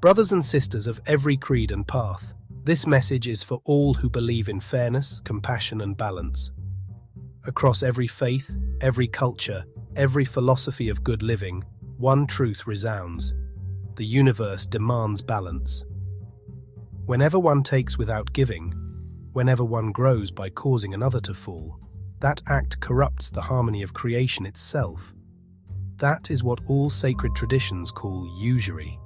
Brothers and sisters of every creed and path, this message is for all who believe in fairness, compassion, and balance. Across every faith, every culture, every philosophy of good living, one truth resounds: the universe demands balance. Whenever one takes without giving, whenever one grows by causing another to fall, that act corrupts the harmony of creation itself. That is what all sacred traditions call usury,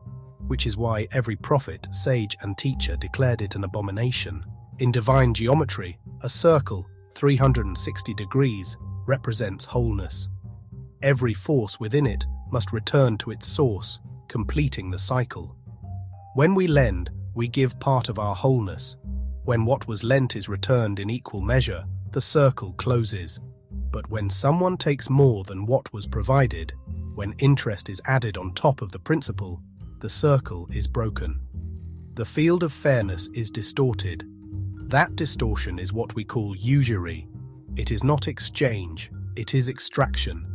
which is why every prophet, sage, and teacher declared it an abomination. In divine geometry, a circle, 360 degrees, represents wholeness. Every force within it must return to its source, completing the cycle. When we lend, we give part of our wholeness. When what was lent is returned in equal measure, the circle closes. But when someone takes more than what was provided, when interest is added on top of the principal, the circle is broken. The field of fairness is distorted. That distortion is what we call usury. It is not exchange, it is extraction.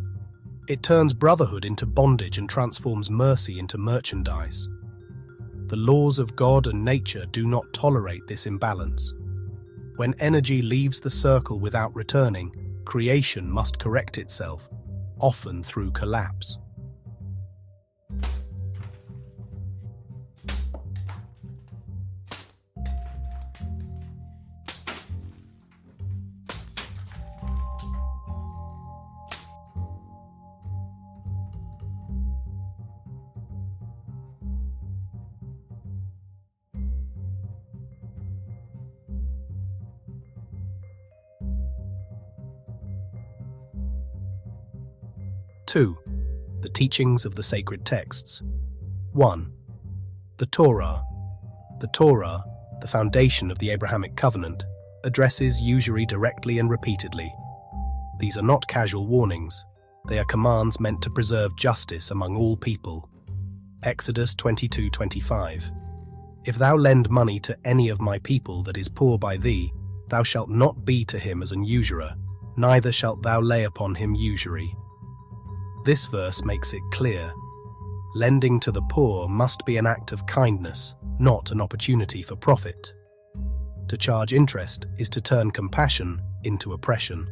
It turns brotherhood into bondage and transforms mercy into merchandise. The laws of God and nature do not tolerate this imbalance. When energy leaves the circle without returning, creation must correct itself, often through collapse. Two, the teachings of the sacred texts. 1. The Torah. The Torah, the foundation of the Abrahamic covenant, addresses usury directly and repeatedly. These are not casual warnings. They are commands meant to preserve justice among all people. Exodus 22:25. If thou lend money to any of my people that is poor by thee, thou shalt not be to him as an usurer, neither shalt thou lay upon him usury. This verse makes it clear. Lending to the poor must be an act of kindness, not an opportunity for profit. To charge interest is to turn compassion into oppression.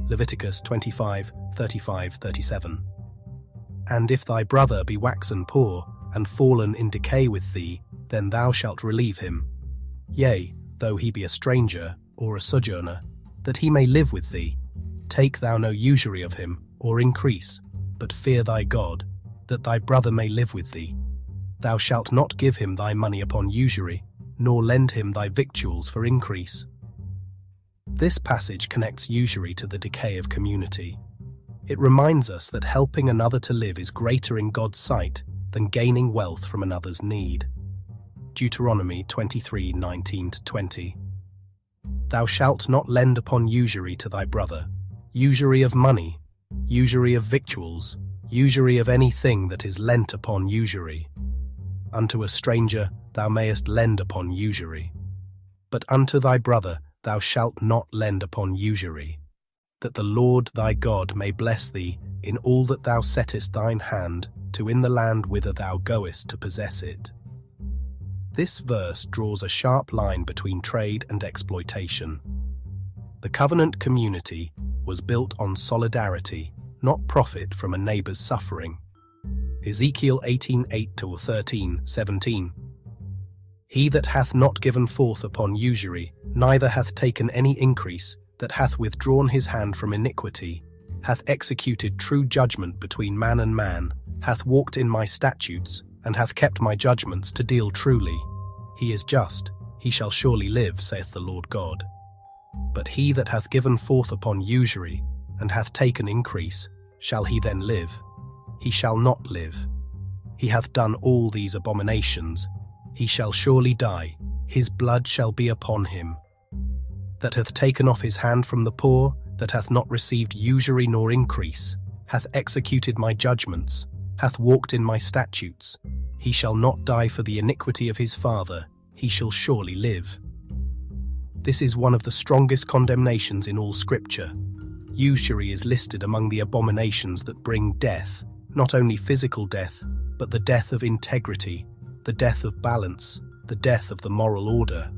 Leviticus 25:35-37. And if thy brother be waxen poor, and fallen in decay with thee, then thou shalt relieve him. Yea, though he be a stranger, or a sojourner, that he may live with thee. Take thou no usury of him, or increase, but fear thy God, that thy brother may live with thee. Thou shalt not give him thy money upon usury, nor lend him thy victuals for increase. This passage connects usury to the decay of community. It reminds us that helping another to live is greater in God's sight than gaining wealth from another's need. Deuteronomy 23:19-20. Thou shalt not lend upon usury to thy brother, usury of money, usury of victuals, usury of anything that is lent upon usury. Unto a stranger thou mayest lend upon usury. But unto thy brother thou shalt not lend upon usury, that the Lord thy God may bless thee in all that thou settest thine hand to in the land whither thou goest to possess it. This verse draws a sharp line between trade and exploitation. The covenant community was built on solidarity, not profit from a neighbor's suffering. Ezekiel 18:8-13:17. He that hath not given forth upon usury, neither hath taken any increase, that hath withdrawn his hand from iniquity, hath executed true judgment between man and man, hath walked in my statutes, and hath kept my judgments to deal truly. He is just, he shall surely live, saith the Lord God. But he that hath given forth upon usury, and hath taken increase, shall he then live? He shall not live. He hath done all these abominations. He shall surely die. His blood shall be upon him. That hath taken off his hand from the poor, that hath not received usury nor increase, hath executed my judgments, hath walked in my statutes. He shall not die for the iniquity of his father. He shall surely live. This is one of the strongest condemnations in all Scripture. Usury is listed among the abominations that bring death, not only physical death, but the death of integrity, the the death of balance, the death of the moral order.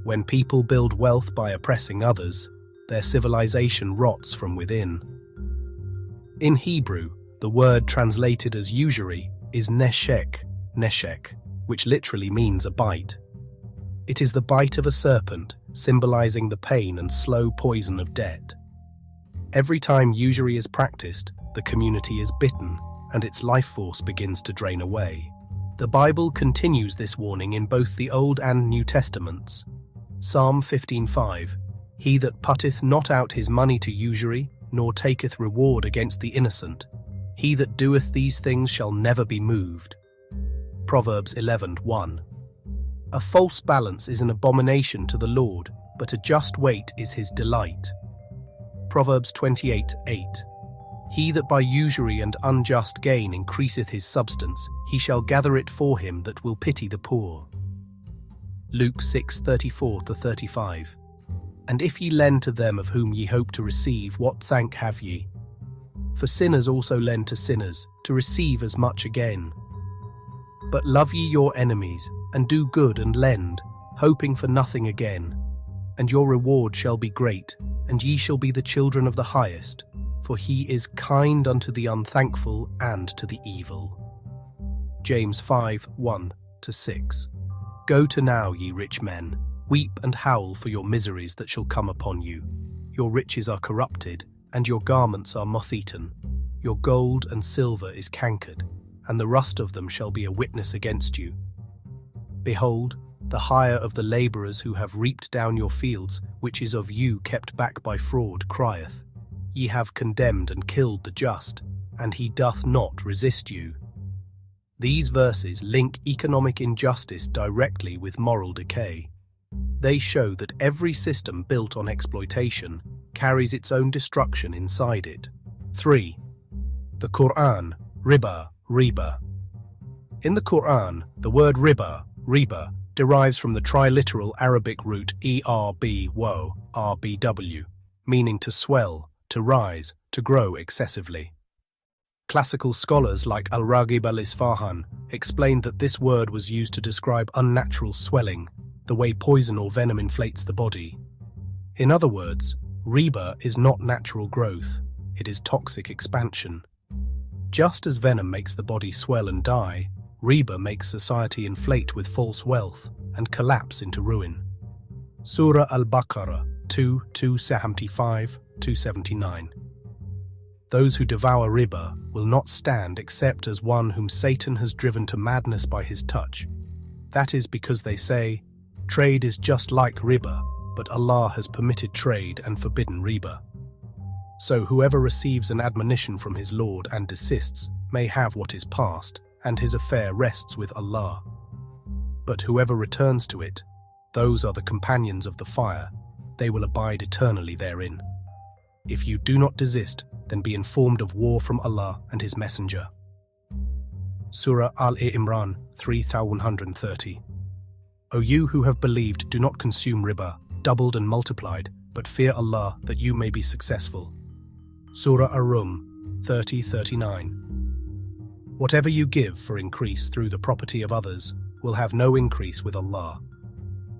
When people build wealth by oppressing others, their civilization rots from within. In Hebrew, the word translated as usury is neshek, which literally means a bite. It is the bite of a serpent, symbolizing the pain and slow poison of debt. Every time usury is practiced, the community is bitten, and its life force begins to drain away. The Bible continues this warning in both the Old and New Testaments. Psalm 15:5, "He that putteth not out his money to usury, nor taketh reward against the innocent, he that doeth these things shall never be moved." Proverbs 11:1, "A false balance is an abomination to the Lord, but a just weight is his delight." Proverbs 28:8, "He that by usury and unjust gain increaseth his substance, he shall gather it for him that will pity the poor." Luke 6:34-35, "And if ye lend to them of whom ye hope to receive, what thank have ye? For sinners also lend to sinners, to receive as much again. But love ye your enemies, and do good and lend, hoping for nothing again. And your reward shall be great, and ye shall be the children of the highest, for he is kind unto the unthankful and to the evil." James 5:1-6, "Go to now, ye rich men, weep and howl for your miseries that shall come upon you. Your riches are corrupted, and your garments are moth-eaten. Your gold and silver is cankered, and the rust of them shall be a witness against you. Behold, the hire of the labourers who have reaped down your fields, which is of you kept back by fraud, crieth, Ye have condemned and killed the just, and he doth not resist you." These verses link economic injustice directly with moral decay. They show that every system built on exploitation carries its own destruction inside it. 3. The Quran, riba. In the Quran, the word riba derives from the triliteral Arabic root rbw, meaning to swell, to rise, to grow excessively. Classical scholars like Al-Raghib al-Isfahan explained that this word was used to describe unnatural swelling, the way poison or venom inflates the body. In other words, riba is not natural growth, it is toxic expansion. Just as venom makes the body swell and die, riba makes society inflate with false wealth and collapse into ruin. Surah Al-Baqarah 2:275-279. "Those who devour riba will not stand except as one whom Satan has driven to madness by his touch. That is because they say, trade is just like riba, but Allah has permitted trade and forbidden riba. So whoever receives an admonition from his Lord and desists may have what is past, and his affair rests with Allah. But whoever returns to it, those are the companions of the fire, they will abide eternally therein. If you do not desist, then be informed of war from Allah and His Messenger." Surah Al-Imran 3130. "O you who have believed, do not consume riba, doubled and multiplied, but fear Allah that you may be successful." Surah Ar-Rum 30:39. "Whatever you give for increase through the property of others will have no increase with Allah.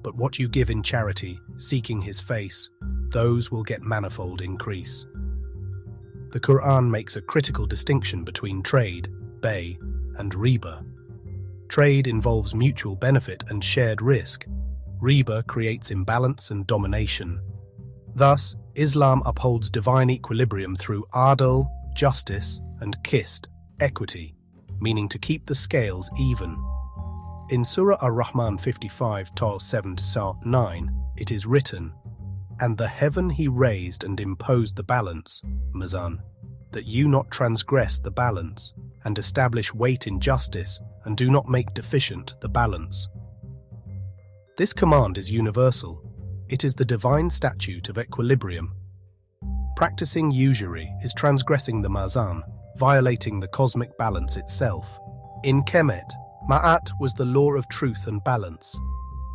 But what you give in charity, seeking His face, those will get manifold increase." The Quran makes a critical distinction between trade, bay, and riba. Trade involves mutual benefit and shared risk. Riba creates imbalance and domination. Thus, Islam upholds divine equilibrium through adl, justice, and qist, equity, meaning to keep the scales even. In Surah Ar-Rahman 55:7-9, it is written, "And the heaven he raised and imposed the balance, Mizan, that you not transgress the balance, and establish weight in justice, and do not make deficient the balance." This command is universal. It is the divine statute of equilibrium. Practicing usury is transgressing the Mizan, violating the cosmic balance itself. In Kemet, Ma'at was the law of truth and balance.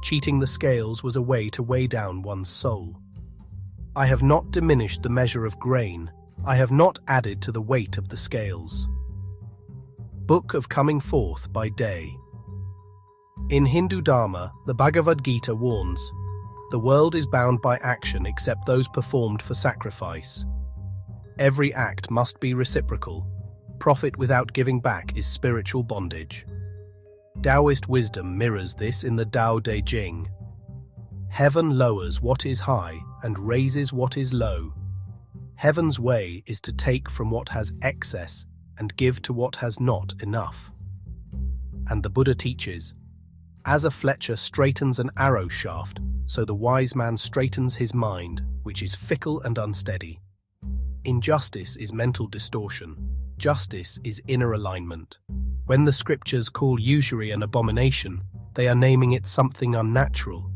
Cheating the scales was a way to weigh down one's soul. "I have not diminished the measure of grain, I have not added to the weight of the scales." Book of Coming Forth by Day. In Hindu Dharma, the Bhagavad Gita warns, "The world is bound by action except those performed for sacrifice. Every act must be reciprocal. Profit without giving back is spiritual bondage." Taoist wisdom mirrors this in the Tao Te Ching. Heaven lowers what is high and raises what is low. Heaven's way is to take from what has excess and give to what has not enough. And the Buddha teaches, "As a fletcher straightens an arrow shaft, so the wise man straightens his mind, which is fickle and unsteady." Injustice is mental distortion. Justice is inner alignment. When the scriptures call usury an abomination, they are naming it something unnatural,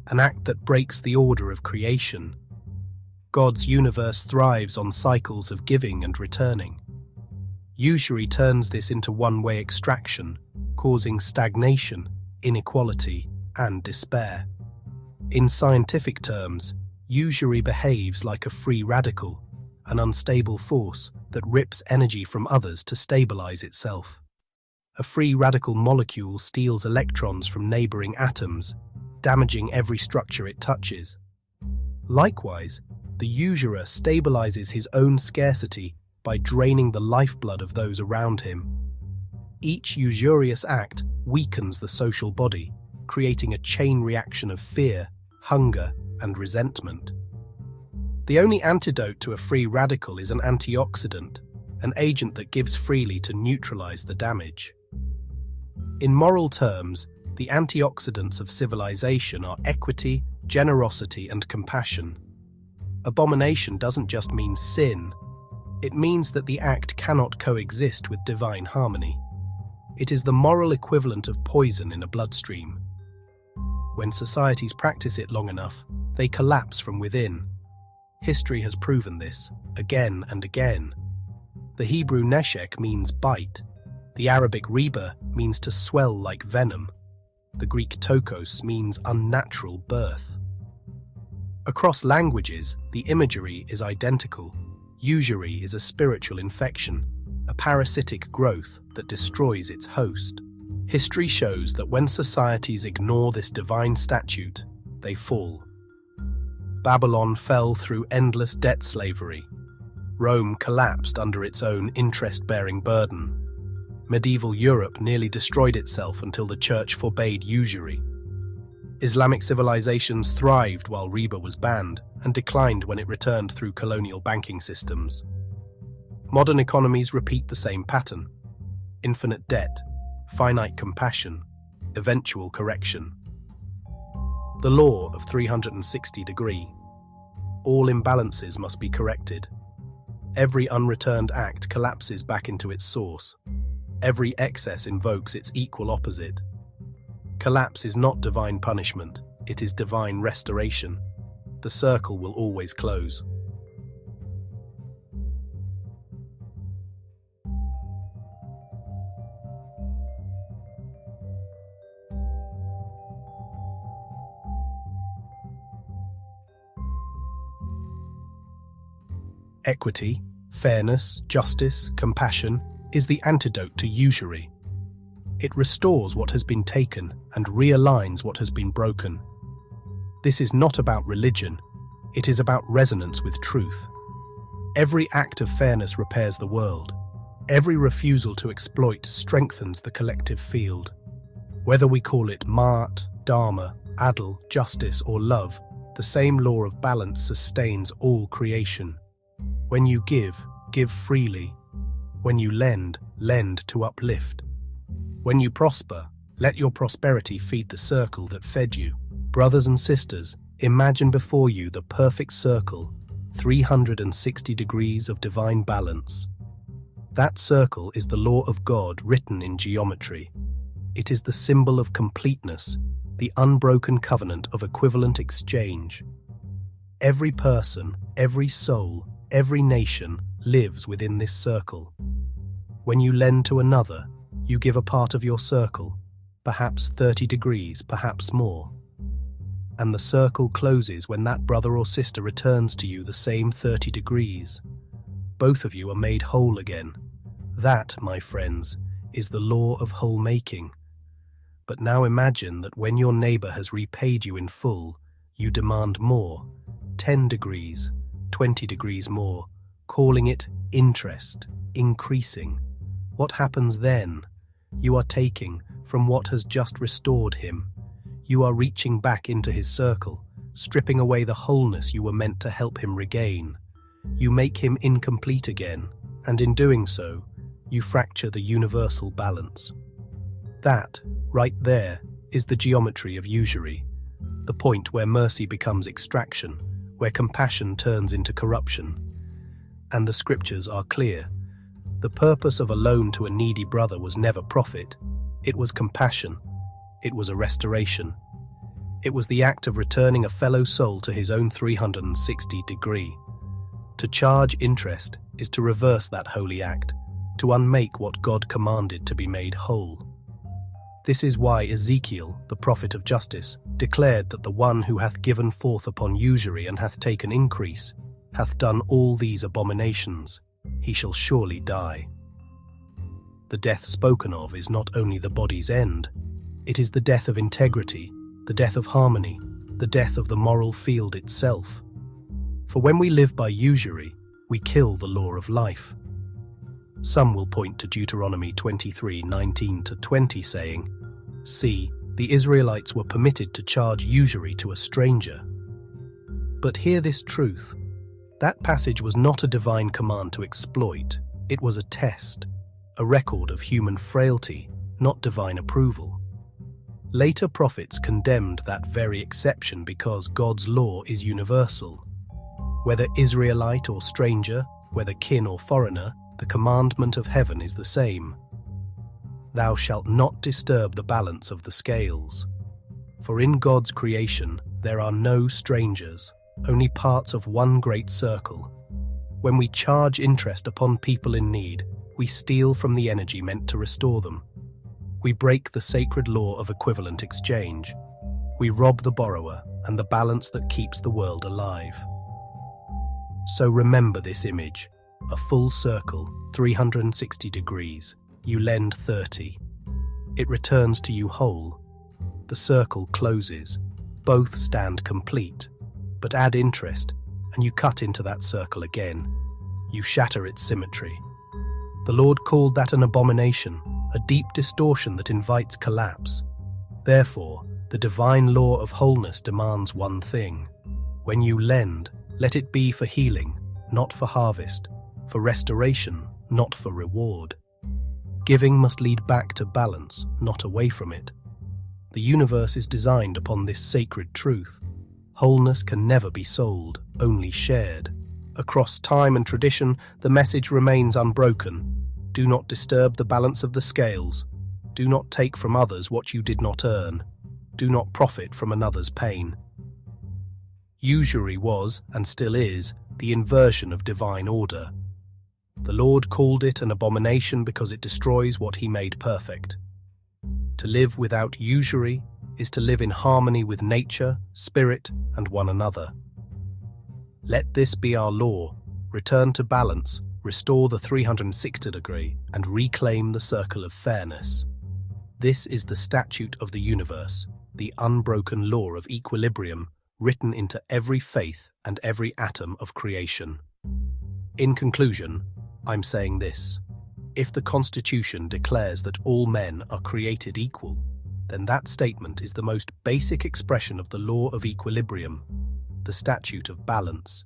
an act that breaks the order of creation. God's universe thrives on cycles of giving and returning. Usury turns this into one-way extraction, causing stagnation, inequality, and despair. In scientific terms, usury behaves like a free radical, an unstable force that rips energy from others to stabilize itself. A free radical molecule steals electrons from neighboring atoms, damaging every structure it touches. Likewise, the usurer stabilizes his own scarcity by draining the lifeblood of those around him. Each usurious act weakens the social body, creating a chain reaction of fear, hunger, and resentment. The only antidote to a free radical is an antioxidant, an agent that gives freely to neutralize the damage. In moral terms, the antioxidants of civilization are equity, generosity, and compassion. Abomination doesn't just mean sin. It means that the act cannot coexist with divine harmony. It is the moral equivalent of poison in a bloodstream. When societies practice it long enough, they collapse from within. History has proven this, again and again. The Hebrew neshek means bite. The Arabic riba means to swell like venom. The Greek tokos means unnatural birth. Across languages, the imagery is identical. Usury is a spiritual infection, a parasitic growth that destroys its host. History shows that when societies ignore this divine statute, they fall. Babylon fell through endless debt slavery. Rome collapsed under its own interest-bearing burden. Medieval Europe nearly destroyed itself until the church forbade usury. Islamic civilizations thrived while riba was banned and declined when it returned through colonial banking systems. Modern economies repeat the same pattern: infinite debt, finite compassion, eventual correction. The law of 360 degree. All imbalances must be corrected. Every unreturned act collapses back into its source. Every excess invokes its equal opposite. Collapse is not divine punishment, it is divine restoration. The circle will always close. Equity, fairness, justice, compassion is the antidote to usury. It restores what has been taken and realigns what has been broken. This is not about religion, it is about resonance with truth. Every act of fairness repairs the world. Every refusal to exploit strengthens the collective field. Whether we call it Maat, Dharma, Adl, justice, or love, the same law of balance sustains all creation. When you give freely. When you lend to uplift. When you prosper, let your prosperity feed the circle that fed you. Brothers and sisters, imagine before you the perfect circle, 360 degrees of divine balance. That circle is the law of God written in geometry. It is the symbol of completeness, the unbroken covenant of equivalent exchange. Every person, every soul, every nation lives within this circle. When you lend to another, you give a part of your circle, perhaps 30 degrees, perhaps more. And the circle closes when that brother or sister returns to you the same 30 degrees. Both of you are made whole again. That, my friends, is the law of whole making. But now imagine that when your neighbor has repaid you in full, you demand more, 10 degrees, 20 degrees more, calling it interest, increasing. What happens then? You are taking from what has just restored him. You are reaching back into his circle, stripping away the wholeness you were meant to help him regain. You make him incomplete again, and in doing so, you fracture the universal balance. That, right there, is the geometry of usury, the point where mercy becomes extraction, where compassion turns into corruption. And the scriptures are clear. The purpose of a loan to a needy brother was never profit. It was compassion. It was a restoration. It was the act of returning a fellow soul to his own 360 degree. To charge interest is to reverse that holy act, to unmake what God commanded to be made whole. This is why Ezekiel, the prophet of justice, declared that the one who hath given forth upon usury and hath taken increase, hath done all these abominations, he shall surely die. The death spoken of is not only the body's end, it is the death of integrity, the death of harmony, the death of the moral field itself. For when we live by usury, we kill the law of life. Some will point to Deuteronomy 23:19-20 saying, "See, the Israelites were permitted to charge usury to a stranger." But hear this truth. That passage was not a divine command to exploit. It was a test, a record of human frailty, not divine approval. Later prophets condemned that very exception because God's law is universal. Whether Israelite or stranger, whether kin or foreigner, the commandment of heaven is the same. Thou shalt not disturb the balance of the scales. For in God's creation there are no strangers, only parts of one great circle. When we charge interest upon people in need, we steal from the energy meant to restore them. We break the sacred law of equivalent exchange. We rob the borrower and the balance that keeps the world alive. So remember this image. A full circle, 360 degrees. You lend 30. It returns to you whole. The circle closes. Both stand complete. But add interest, and you cut into that circle again. You shatter its symmetry. The Lord called that an abomination, a deep distortion that invites collapse. Therefore, the divine law of wholeness demands one thing. When you lend, let it be for healing, not for harvest, for restoration, not for reward. Giving must lead back to balance, not away from it. The universe is designed upon this sacred truth. Wholeness can never be sold, only shared. Across time and tradition, the message remains unbroken. Do not disturb the balance of the scales. Do not take from others what you did not earn. Do not profit from another's pain. Usury was, and still is, the inversion of divine order. The Lord called it an abomination because it destroys what he made perfect. To live without usury is to live in harmony with nature, spirit, and one another. Let this be our law. Return to balance, restore the 360 degree, and reclaim the circle of fairness. This is the statute of the universe, the unbroken law of equilibrium written into every faith and every atom of creation. In conclusion, I'm saying this. If the Constitution declares that all men are created equal, then that statement is the most basic expression of the law of equilibrium, the statute of balance.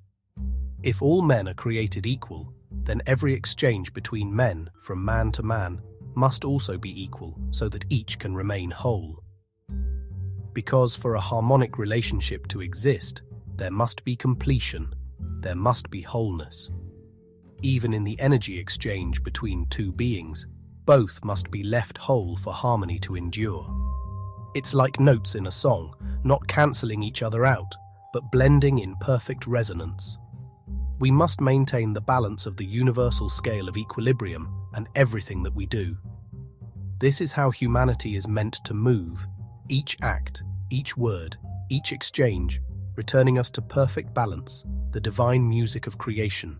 If all men are created equal, then every exchange between men, from man to man, must also be equal so that each can remain whole. Because for a harmonic relationship to exist, there must be completion, there must be wholeness. Even in the energy exchange between two beings, both must be left whole for harmony to endure. It's like notes in a song, not cancelling each other out, but blending in perfect resonance. We must maintain the balance of the universal scale of equilibrium and everything that we do. This is how humanity is meant to move, each act, each word, each exchange, returning us to perfect balance, the divine music of creation.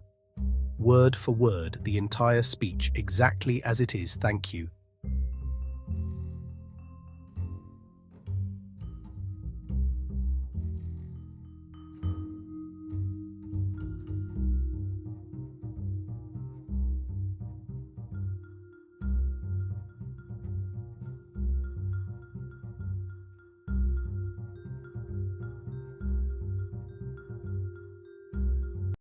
Word for word, the entire speech exactly as it is, thank you,